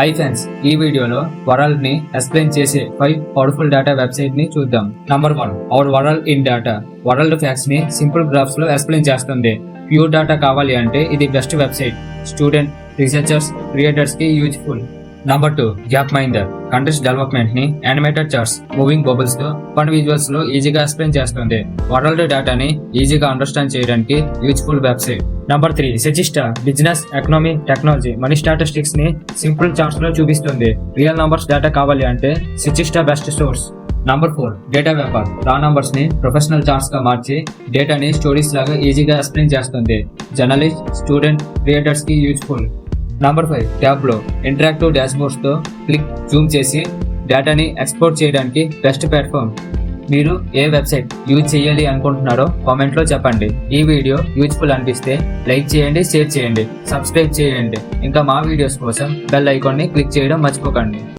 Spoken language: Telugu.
హై ఫ్రెండ్స్, ఈ వీడియోలో వరల్డ్ ని ఎక్స్ప్లెయిన్ చేసే 5 పవర్ఫుల్ డేటా వెబ్సైట్ ని చూద్దాం. Number 1, our world in data. World facts ని సింపుల్ గ్రాఫ్స్ లో ఎక్స్ప్లెయిన్ చేస్తుంది. ప్యూర్ డేటా కావాలి అంటే ఇది best website. Student, researchers, creators కి useful. Number 2, Gapminder. Content development ని యానిమేటెడ్ చార్ట్స్, మూవింగ్ బబుల్స్ తో ఫన్ విజువల్స్ లో ఈజీగా ఎక్స్ప్లెయిన్ చేస్తుంది. వరల్డ్ డేటాని ఈజీగా అండర్స్టాండ్ చేయడానికి useful website. Number 3, Statista. Business, economy, technology, money statistics ని సింపుల్ చార్ట్స్ లో చూపిస్తుంది. రియల్ నంబర్స్ డేటా కావాలి అంటే Statista best source. Number 4, data Vyapar. Raw numbers ని ప్రొఫెషనల్ చార్ట్స్ గా మార్చి డేటాని స్టోరీస్ లాగా ఈజీగా ఎక్స్ప్లెయిన్ చేస్తుంది. జర్నలిస్ట్, స్టూడెంట్, క్రియేటర్స్ కి యూజ్ఫుల్. నంబర్ 5, ట్యాబ్లో. ఇంటరాక్టివ్ డాష్బోర్డ్స్ తో క్లిక్, జూమ్ చేసి డేటాని ఎక్స్పోర్ట్ చేయడానికి బెస్ట్ ప్లాట్ఫామ్. మీరు ఏ వెబ్సైట్ యూజ్ చేయాలి అనుకుంటున్నారో కామెంట్ లో చెప్పండి. ఈ వీడియో యూజ్ఫుల్ అనిపిస్తే లైక్ చేయండి, షేర్ చేయండి, సబ్స్క్రైబ్ చేయండి. ఇంకా మా వీడియోస్ కోసం బెల్ ఐకాన్ ని క్లిక్ చేయడం మర్చిపోకండి.